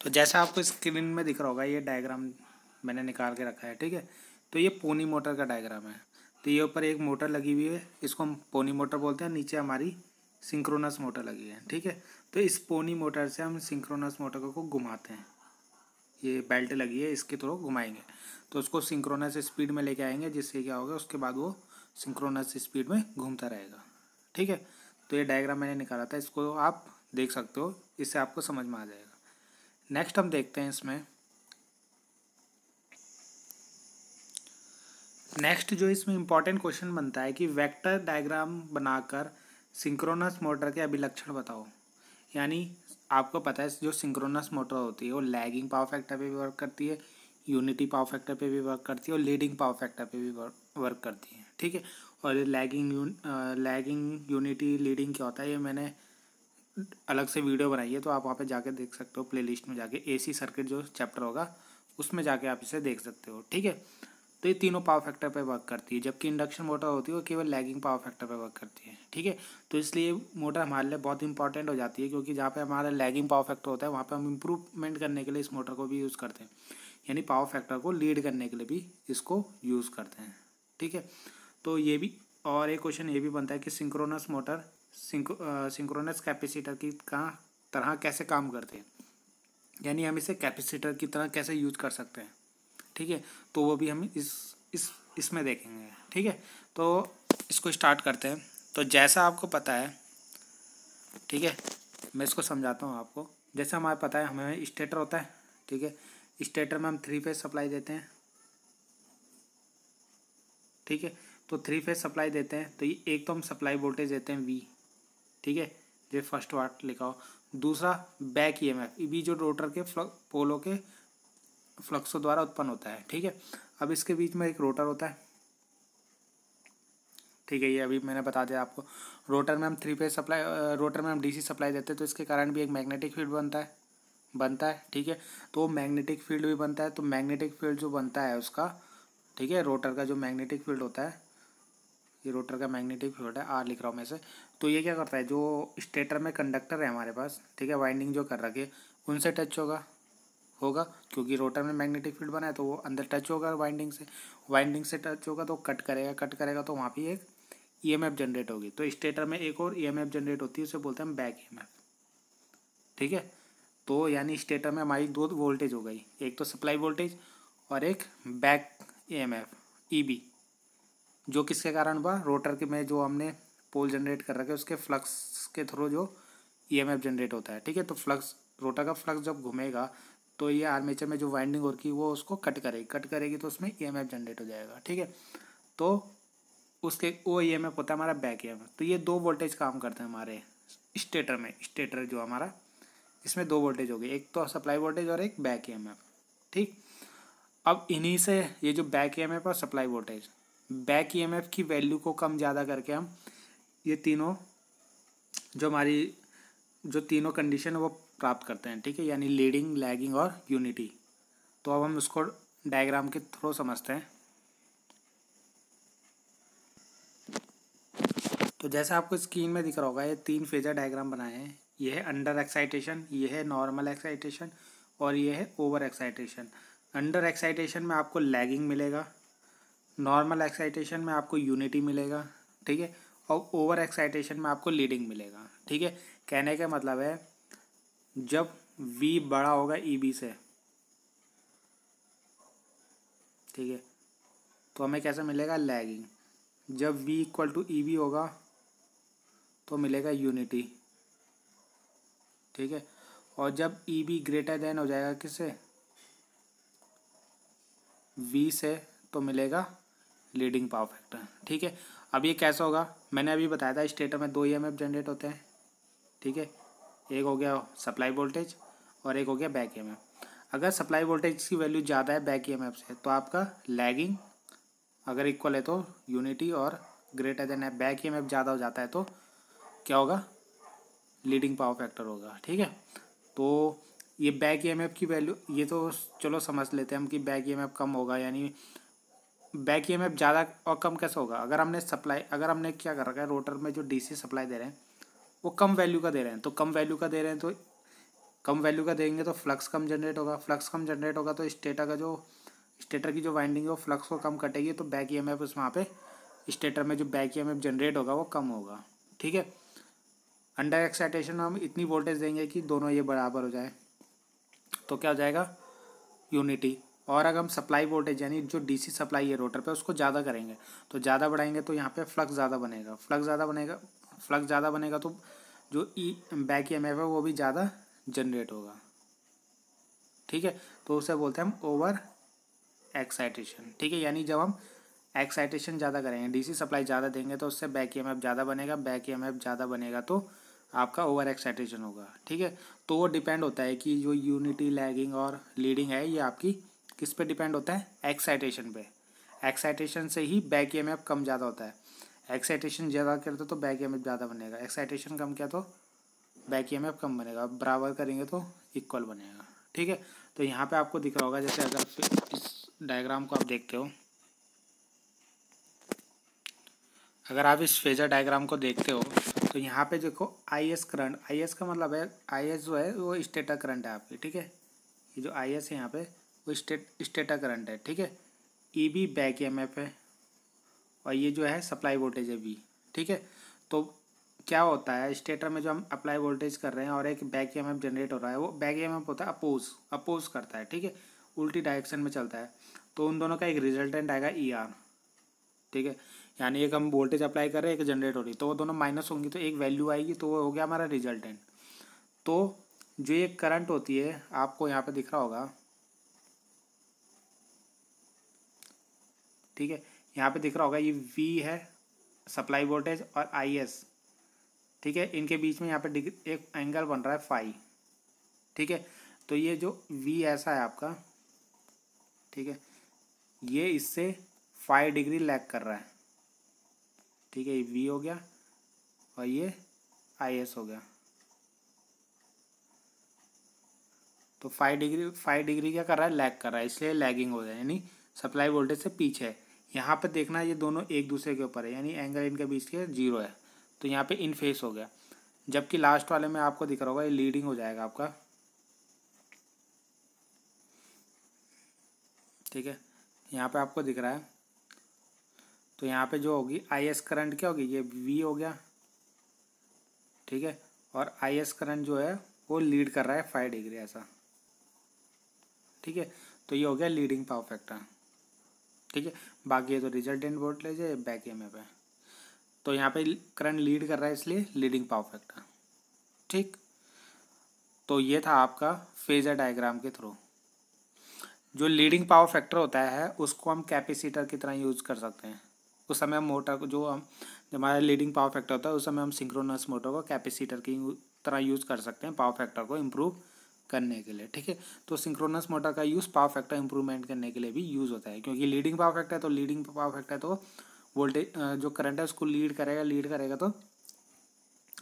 तो जैसा आपको स्क्रीन में दिख रहा होगा ये डायग्राम मैंने निकाल के रखा है। ठीक है, तो ये पोनी मोटर का डायग्राम है। तो ये ऊपर एक मोटर लगी हुई है, इसको हम पोनी मोटर बोलते हैं। नीचे हमारी सिंक्रोनस मोटर लगी है। ठीक है, तो इस पोनी मोटर से हम सिंक्रोनस मोटर को घुमाते हैं। ये बेल्ट लगी है, इसके थ्रू घुमाएंगे तो उसको सिंक्रोनस स्पीड में लेके आएंगे, जिससे क्या होगा उसके बाद वो सिंक्रोनस स्पीड में घूमता रहेगा। ठीक है, तो ये डायग्राम मैंने निकाला था, इसको आप देख सकते हो, इससे आपको समझ में आ जाएगा। नेक्स्ट हम देखते हैं इसमें, नेक्स्ट जो इसमें इंपॉर्टेंट क्वेश्चन बनता है कि वेक्टर डायग्राम बनाकर सिंक्रोनस मोटर के अभिलक्षण बताओ। यानी आपको पता है जो सिंक्रोनस मोटर होती है वो लैगिंग पावर फैक्टर पे भी वर्क करती है, यूनिटी पावर फैक्टर पे भी वर्क करती है और लीडिंग पावर फैक्टर पे भी वर्क करती है। ठीक है, और लैगिंग यूनिटी लीडिंग क्या होता है ये मैंने अलग से वीडियो बनाई है, तो आप वहाँ पे जाके देख सकते हो। प्लेलिस्ट में जाके एसी सर्किट जो चैप्टर होगा उसमें जाके आप इसे देख सकते हो। ठीक है, तो ये तीनों पावर फैक्टर पे वर्क करती है, जबकि इंडक्शन मोटर होती है वो केवल लैगिंग पावर फैक्टर पे वर्क करती है। ठीक है, तो इसलिए मोटर हमारे लिए बहुत इंपॉर्टेंट हो जाती है, क्योंकि जहाँ पे हमारा लैगिंग पावर फैक्टर होता है वहाँ पे हम इम्प्रूवमेंट करने के लिए इस मोटर को भी यूज़ करते हैं, यानी पावर फैक्टर को लीड करने के लिए भी इसको यूज़ करते हैं। ठीक है, तो ये भी, और एक क्वेश्चन ये भी बनता है कि सिंक्रोनस मोटर सिंक्रोनस कैपेसिटर की तरह कैसे काम करते हैं, यानी हम इसे कैपेसिटर की तरह कैसे यूज कर सकते हैं। ठीक है, तो वो भी हम इसमें देखेंगे। ठीक है, तो इसको स्टार्ट करते हैं। तो जैसा आपको पता है, ठीक है, मैं इसको समझाता हूँ आपको। जैसे हमें पता है हमें स्टेटर होता है, ठीक है, स्टेटर में हम 3 फेज सप्लाई देते हैं, ठीक है। तो 3 फेज सप्लाई देते हैं तो ये एक तो हम सप्लाई वोल्टेज देते हैं V, ठीक है, ये फर्स्ट वाट लिखा हो। दूसरा बैक ईएमएफ, भी जो रोटर के पोलों के फ्लक्सों द्वारा उत्पन्न होता है, ठीक है। अब इसके बीच में एक रोटर होता है, ठीक है, ये अभी मैंने बता दिया आपको। रोटर में हम 3 फेज सप्लाई, रोटर में हम डीसी सप्लाई देते हैं, तो इसके कारण भी एक मैग्नेटिक फील्ड बनता है, ठीक है। तो मैग्नेटिक फील्ड भी बनता है, तो मैग्नेटिक फील्ड जो बनता है उसका, ठीक है, रोटर का जो मैग्नेटिक फील्ड होता है, ये रोटर का मैग्नेटिक फील्ड है, आर लिख रहा हूँ मैं से। तो ये क्या करता है, जो स्टेटर में कंडक्टर है हमारे पास, ठीक है, वाइंडिंग जो कर रखी है उनसे टच होगा, क्योंकि रोटर में मैग्नेटिक फील्ड बना है तो वो अंदर टच होगा वाइंडिंग से टच होगा तो कट करेगा तो वहाँ पे एक ईएमएफ जनरेट होगी। तो स्टेटर में एक और ईएमएफ जनरेट होती है, उसे बोलते हैं हम बैक ईएमएफ, ठीक है। तो यानी स्टेटर में हमारी 2 वोल्टेज हो गई, एक तो सप्लाई वोल्टेज और एक बैक ईएमएफ ईबी, जो किसके कारण हुआ, रोटर के में जो हमने पोल जनरेट कर रखे उसके फ्लक्स के थ्रू जो ईएमएफ जनरेट होता है, ठीक है। तो फ्लक्स, रोटर का फ्लक्स जब घूमेगा तो ये आर्मेचर में जो वाइंडिंग होगी वो उसको कट करेगी तो उसमें ईएमएफ जनरेट हो जाएगा, ठीक है। तो उसके वो ईएमएफ होता है हमारा बैक ईएमएफ। तो ये 2 वोल्टेज काम करते हैं हमारे स्टेटर में। स्टेटर जो हमारा, इसमें 2 वोल्टेज हो गए, एक तो सप्लाई वोल्टेज और एक बैक ईएमएफ, ठीक। अब इन्हीं से ये जो बैक ईएमएफ और सप्लाई वोल्टेज, बैक ईएमएफ की वैल्यू को कम ज़्यादा करके हम ये तीनों जो हमारी जो तीनों कंडीशन है वो प्राप्त करते हैं, ठीक है, यानी लीडिंग, लैगिंग और यूनिटी। तो अब हम उसको डायग्राम के थ्रू समझते हैं। तो जैसा आपको स्क्रीन में दिख रहा होगा, ये 3 फेजर डायग्राम बनाए हैं। ये है अंडर एक्साइटेशन, ये है नॉर्मल एक्साइटेशन और ये है ओवर एक्साइटेशन। अंडर एक्साइटेशन में आपको लैगिंग मिलेगा, नॉर्मल एक्साइटेशन में आपको यूनिटी मिलेगा, ठीक है, और ओवर एक्साइटेशन में आपको लीडिंग मिलेगा, ठीक है। कहने का मतलब है जब V बड़ा होगा EB से, ठीक है, तो हमें कैसे मिलेगा, लैगिंग। जब V इक्वल टू EB होगा तो मिलेगा यूनिटी, ठीक है। और जब EB ग्रेटर देन हो जाएगा किससे, V से, तो मिलेगा लीडिंग पावर फैक्टर, ठीक है। अब ये कैसा होगा, मैंने अभी बताया था स्टेटर में 2 ईएमएफ जनरेट होते हैं, ठीक है, एक हो गया सप्लाई वोल्टेज और एक हो गया बैक ईएमएफ। अगर सप्लाई वोल्टेज की वैल्यू ज़्यादा है बैक ईएमएफ से तो आपका लैगिंग, अगर इक्वल है तो यूनिटी, और ग्रेटर देन है बैक ईएमएफ ज़्यादा हो जाता है तो क्या होगा, लीडिंग पावर फैक्टर होगा, ठीक है। तो ये बैक ईएमएफ की वैल्यू, ये तो चलो समझ लेते हैं हम कि बैक ईएमएफ कम होगा, यानी बैक ईएमएफ ज़्यादा और कम कैसे होगा, अगर हमने क्या कर रखा है, रोटर में जो डीसी सप्लाई दे रहे हैं वो कम वैल्यू का दे रहे हैं, तो कम वैल्यू का दे रहे हैं तो कम वैल्यू का देंगे तो फ्लक्स कम जनरेट होगा, तो स्टेटर की जो वाइंडिंग है वो फ्लक्स को कम कटेगी, तो बैक ईएमएफ उस वहाँ पे स्टेटर में जो बैक ईएमएफ जनरेट होगा वो कम होगा, ठीक है। अंडर एक्साइटेशन में हम इतनी वोल्टेज देंगे कि दोनों ये बराबर हो जाए, तो क्या हो जाएगा, यूनिटी। और अगर हम सप्लाई वोल्टेज यानी जो डीसी सप्लाई है रोटर पे उसको ज़्यादा करेंगे, तो ज़्यादा बढ़ाएंगे तो यहाँ पे फ्लक्स ज़्यादा बनेगा तो जो बैक ईएमएफ है वो भी ज़्यादा जनरेट होगा, ठीक है। तो उसे बोलते हैं हम ओवर एक्साइटेशन, ठीक है। यानी जब हम एक्साइटेशन ज़्यादा करेंगे, डीसी सप्लाई ज़्यादा देंगे तो उससे बैक ईएमएफ ज़्यादा बनेगा, बैक ईएमएफ ज़्यादा बनेगा तो आपका ओवर एक्साइटेशन होगा, ठीक है। तो वो डिपेंड होता है कि जो यूनिटी, लैगिंग और लीडिंग है ये आपकी किस पे डिपेंड होता है, एक्साइटेशन पे। एक्साइटेशन से ही बैक ईएमएफ कम ज़्यादा होता है, एक्साइटेशन ज़्यादा करते तो बैक ईएमएफ ज़्यादा बनेगा, एक्साइटेशन कम किया तो बैक ईएमएफ कम बनेगा, बराबर करेंगे तो इक्वल बनेगा, ठीक है। तो यहाँ पे आपको दिख रहा होगा, जैसे अगर इस डायग्राम को आप देखते हो, अगर आप इस फेजर डायग्राम को देखते हो तो यहाँ पे देखो IS करंट, IS का मतलब है, IS जो है वो स्टेटर करंट है आपकी, ठीक है। ये जो IS है यहाँ पे वो स्टेटर करंट है, ठीक है। EB बैक ईएमएफ है और ये जो है सप्लाई वोल्टेज है V, ठीक है। तो क्या होता है, स्टेटर में जो हम अप्लाई वोल्टेज कर रहे हैं और एक बैक ईएमएफ जनरेट हो रहा है, वो बैक ईएमएफ होता है अपोज करता है, ठीक है, उल्टी डायरेक्शन में चलता है, तो उन दोनों का एक रिजल्टेंट आएगा ER, ठीक है। यानी एक हम वोल्टेज अप्लाई कर रहे हैं, एक जनरेट हो रही, तो वो दोनों माइनस होंगी तो एक वैल्यू आएगी, तो वो हो गया हमारा रिजल्टेंट। तो जो ये करंट होती है आपको यहाँ पे दिख रहा होगा, ठीक है, यहाँ पे दिख रहा होगा ये V है सप्लाई वोल्टेज और IS, ठीक है, इनके बीच में यहाँ पे एक एंगल बन रहा है फाई, ठीक है। तो ये जो V ऐसा है आपका, ठीक है, ये इससे 5 डिग्री लैग कर रहा है, ठीक है, ये V हो गया और ये IS हो गया। तो 5 डिग्री क्या कर रहा है, लैग कर रहा है, इसलिए लैगिंग हो रहा है, यानी सप्लाई वोल्टेज से पीछे है। यहाँ पे देखना ये दोनों एक दूसरे के ऊपर है, यानी एंगल इनके बीच के 0 है, तो यहाँ पे इन फेस हो गया। जबकि लास्ट वाले में आपको दिख रहा होगा ये लीडिंग हो जाएगा आपका, ठीक है, यहाँ पे आपको दिख रहा है। तो यहाँ पे जो होगी IS करंट क्या होगी, ये V हो गया, ठीक है, और IS करंट जो है वो लीड कर रहा है 5 डिग्री ऐसा, ठीक है। तो ये हो गया लीडिंग पावर फैक्टर, ठीक है। बाकी ये तो रिजल्टेंट वोल्टेज है, बैक EMF है। तो यहाँ पे करंट लीड कर रहा है इसलिए लीडिंग पावर फैक्टर, ठीक। तो ये था आपका फेजर डायग्राम के थ्रू। जो लीडिंग पावर फैक्टर होता है उसको हम कैपेसिटर की तरह यूज़ कर सकते हैं। उस समय हम मोटर को जब हमारा लीडिंग पावर फैक्टर होता है उस समय हम सिंक्रोनस मोटर को कैपेसिटर की तरह यूज़ कर सकते हैं पावर फैक्टर को इम्प्रूव करने के लिए, ठीक है। तो सिंक्रोनस मोटर का यूज़ पावर फैक्टर इंप्रूवमेंट करने के लिए भी यूज़ होता है, क्योंकि लीडिंग पावर फैक्टर है तो लीडिंग पावर फैक्टर तो वोल्टेज जो करंट है उसको लीड करेगा तो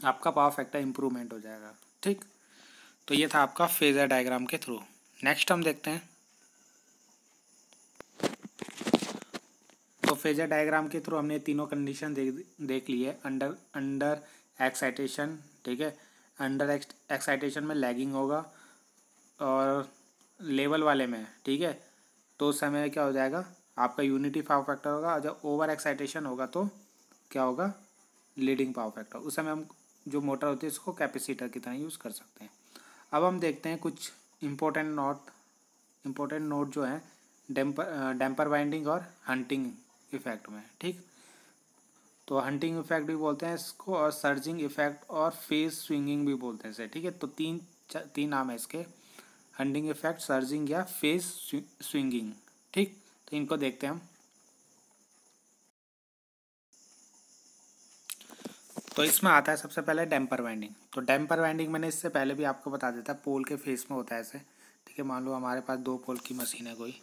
आपका पावर फैक्टर इंप्रूवमेंट हो जाएगा, ठीक। तो ये था आपका फेजर डायग्राम के थ्रू। नेक्स्ट हम देखते हैं, तो फेजर डायग्राम के थ्रू हमने तीनों कंडीशन देख ली है। अंडर एक्साइटेशन, ठीक है, अंडर एक्साइटेशन में लैगिंग होगा और लेवल वाले में, ठीक है, तो उस समय क्या हो जाएगा आपका यूनिटी पावर फैक्टर होगा। और जब ओवर एक्साइटेशन होगा तो क्या होगा, लीडिंग पावर फैक्टर। उस समय हम जो मोटर होती है उसको कैपेसिटर की तरह यूज़ कर सकते हैं। अब हम देखते हैं कुछ इम्पोर्टेंट नोट जो हैं डैम्पर वाइंडिंग और हंटिंग इफेक्ट में, ठीक। तो हंटिंग इफेक्ट भी बोलते हैं इसको और सर्जिंग इफेक्ट और फेज स्विंगिंग भी बोलते हैं इसे, ठीक है। तो तीन नाम है इसके, हंटिंग इफेक्ट, सर्जिंग या फेज स्विंगिंग, ठीक। तो इनको देखते हैं हम। तो इसमें आता है सबसे पहले डैम्पर वाइंडिंग। तो डैम्पर वाइंडिंग मैंने इससे पहले भी आपको बता देता, पोल के फेस में होता है ऐसे, ठीक है। मान लो हमारे पास 2 पोल की मशीन है कोई,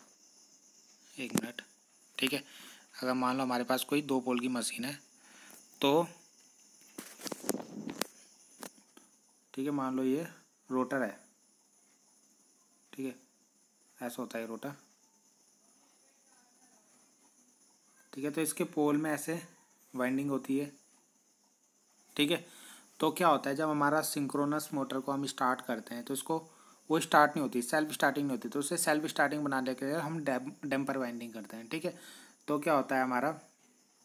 1 मिनट, ठीक है। अगर मान लो हमारे पास कोई 2 पोल की मशीन है तो ठीक है, मान लो ये रोटर है, ठीक है, ऐसा होता है रोटर, ठीक है। तो इसके पोल में ऐसे वाइंडिंग होती है, ठीक है। तो क्या होता है जब हमारा सिंक्रोनस मोटर को हम स्टार्ट करते हैं तो इसको वो स्टार्ट नहीं होती, सेल्फ स्टार्टिंग नहीं होती, तो उसे सेल्फ स्टार्टिंग बनाने के लिए हम डैम्पर वाइंडिंग करते हैं, ठीक है। तो क्या होता है हमारा,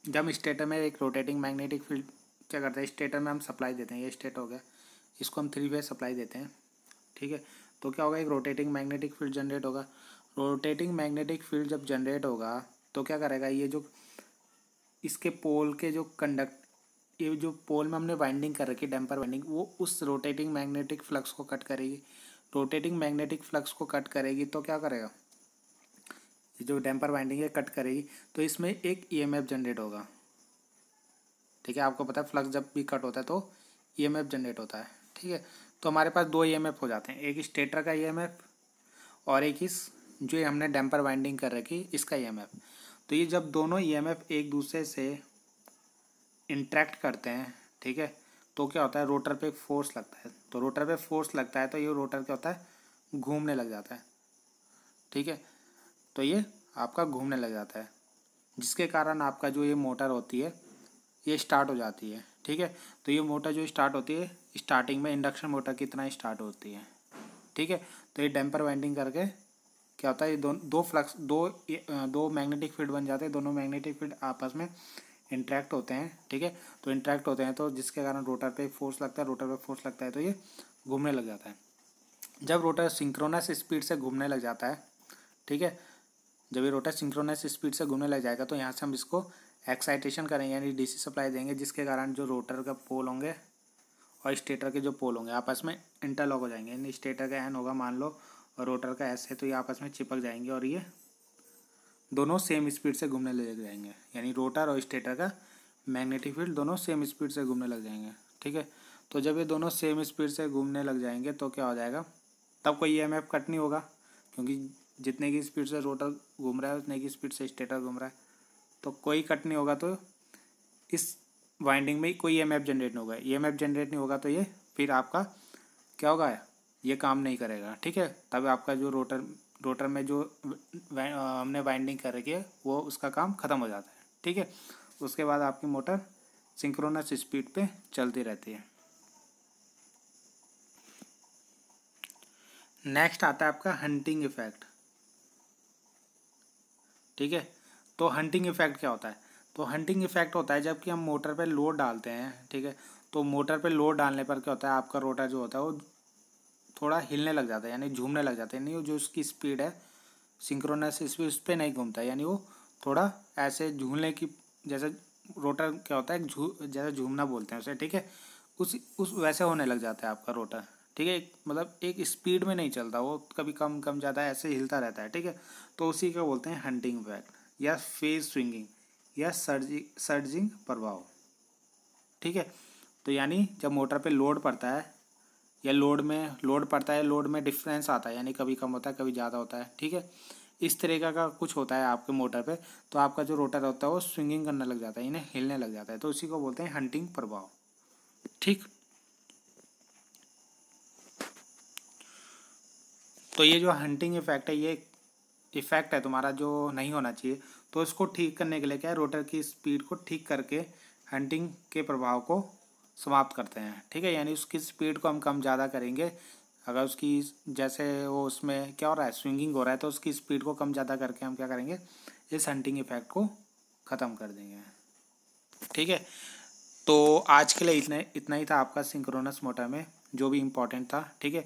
जब स्टेटर में एक रोटेटिंग मैग्नेटिक फील्ड क्या करता है, स्टेटर में हम सप्लाई देते हैं, ये स्टेटर हो गया, इसको हम 3 फेज सप्लाई देते हैं, ठीक है। तो क्या होगा, एक रोटेटिंग मैग्नेटिक फील्ड जनरेट होगा। रोटेटिंग मैग्नेटिक फील्ड जब जनरेट होगा तो क्या करेगा, ये जो इसके पोल के जो ये जो पोल में हमने वाइंडिंग कर रखी है डैम्पर वाइंडिंग, वो उस रोटेटिंग मैग्नेटिक फ्लक्स को कट करेगी। रोटेटिंग मैग्नेटिक फ्लक्स को कट करेगी तो क्या करेगा, ये जो डैम्पर वाइंडिंग है कट करेगी तो इसमें एक EMF जनरेट होगा, ठीक है। आपको पता है फ्लक्स जब भी कट होता है तो EMF जनरेट होता है, ठीक है। तो हमारे पास 2 EMF हो जाते हैं, एक स्टेटर का EMF और एक इस जो ये हमने डैम्पर वाइंडिंग कर रखी इसका EMF। तो ये जब दोनों EMF एक दूसरे से इंटरेक्ट करते हैं, ठीक है, तो क्या होता है, रोटर पे फोर्स लगता है। तो रोटर पे फोर्स लगता है तो ये रोटर क्या होता है, घूमने लग जाता है, ठीक है। तो ये आपका घूमने लग जाता है, जिसके कारण आपका जो ये मोटर होती है ये स्टार्ट हो जाती है, ठीक है। तो ये मोटर जो स्टार्ट होती है स्टार्टिंग में इंडक्शन मोटर की तरह स्टार्ट होती है, ठीक है। तो ये डैम्पर वाइंडिंग करके क्या होता है, ये दो मैग्नेटिक फील्ड बन जाते हैं, दोनों मैग्नेटिक फील्ड आपस में इंटरेक्ट होते हैं, ठीक है। तो इंटरेक्ट होते हैं तो जिसके कारण रोटर पे फोर्स लगता है, तो ये घूमने लग जाता है। जब रोटर सिंक्रोनस स्पीड से घूमने लग जाता है, ठीक है, जब ये रोटर सिंक्रोनस स्पीड से घूमने लग जाएगा तो यहाँ से हम इसको एक्साइटेशन करेंगे यानी डीसी सप्लाई देंगे, जिसके कारण जो रोटर का पोल होंगे और स्टेटर के जो पोल होंगे आपस में इंटरलॉक हो जाएंगे। यानी स्टेटर का एन होगा मान लो और रोटर का एस है, तो ये आपस में चिपक जाएंगे और ये दोनों सेम स्पीड से घूमने लग जाएंगे। यानी रोटर और स्टेटर का मैग्नेटिक फील्ड दोनों सेम स्पीड से घूमने लग जाएंगे। ठीक है, तो जब ये दोनों सेम स्पीड से घूमने लग जाएंगे तो क्या हो जाएगा, तब कोई ईएमएफ कट नहीं होगा, क्योंकि जितने की स्पीड से रोटर घूम रहा है उतने की स्पीड से स्टेटर घूम रहा है, तो कोई कट नहीं होगा। तो इस वाइंडिंग में कोई ईएमएफ जनरेट नहीं होगा। ईएमएफ जनरेट नहीं होगा तो ये फिर आपका क्या होगा, ये काम नहीं करेगा। ठीक है, तब आपका जो रोटर में जो हमने वाइंडिंग कर रखी है वो उसका काम ख़त्म हो जाता है। ठीक है, उसके बाद आपकी मोटर सिंक्रोनस स्पीड पे चलती रहती है। नेक्स्ट आता है आपका हंटिंग इफेक्ट। ठीक है, तो हंटिंग इफेक्ट क्या होता है, तो हंटिंग इफेक्ट होता है जब कि हम मोटर पे लोड डालते हैं। ठीक है, तो मोटर पे लोड डालने पर क्या होता है, आपका रोटर जो होता है वो थोड़ा हिलने लग जाता है, यानी झूमने लग जाता है। यानी वो जो उसकी स्पीड है सिंक्रोनस स्पीड उस पर नहीं घूमता है, यानी वो थोड़ा ऐसे झूलने की, जैसे रोटर क्या होता है जैसे झूमना बोलते हैं उसे। ठीक है, उस वैसे होने लग जाता है आपका रोटर। ठीक है, मतलब एक स्पीड में नहीं चलता, वो कभी कम कम ज़्यादा ऐसे हिलता रहता है। ठीक है, तो उसी का बोलते हैं हंटिंग इफेक्ट या फेज स्विंगिंग या सर्जिंग प्रभाव। ठीक है, तो यानी जब मोटर पे लोड पड़ता है या लोड में डिफरेंस आता है, यानी कभी कम होता है कभी ज़्यादा होता है। ठीक है, इस तरीका का कुछ होता है आपके मोटर पे, तो आपका जो रोटर होता है वो स्विंगिंग करने लग जाता है, यानी हिलने लग जाता है, तो उसी को बोलते हैं हंटिंग प्रभाव। ठीक, तो ये जो हंटिंग इफेक्ट है ये इफेक्ट है तुम्हारा जो नहीं होना चाहिए, तो इसको ठीक करने के लिए क्या है, रोटर की स्पीड को ठीक करके हंटिंग के प्रभाव को समाप्त करते हैं। ठीक है, यानी उसकी स्पीड को हम कम ज़्यादा करेंगे। अगर उसकी जैसे वो उसमें क्या हो रहा है, स्विंगिंग हो रहा है, तो उसकी स्पीड को कम ज़्यादा करके हम क्या करेंगे, इस हंटिंग इफेक्ट को ख़त्म कर देंगे। ठीक है, तो आज के लिए इतना ही था आपका सिंक्रोनस मोटर में जो भी इम्पोर्टेंट था। ठीक है,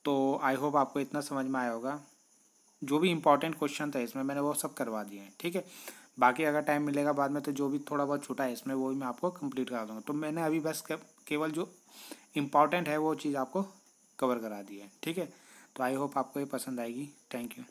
तो आई होप आपको इतना समझ में आया होगा। जो भी इम्पोर्टेंट क्वेश्चन था इसमें मैंने वो सब करवा दिए हैं। ठीक है, बाकी अगर टाइम मिलेगा बाद में तो जो भी थोड़ा बहुत छूटा है इसमें वो भी मैं आपको कंप्लीट करा दूँगा। तो मैंने अभी बस केवल जो इम्पोर्टेंट है वो चीज़ आपको कवर करा दी है। ठीक है, तो आई होप आपको ये पसंद आएगी। Thank you.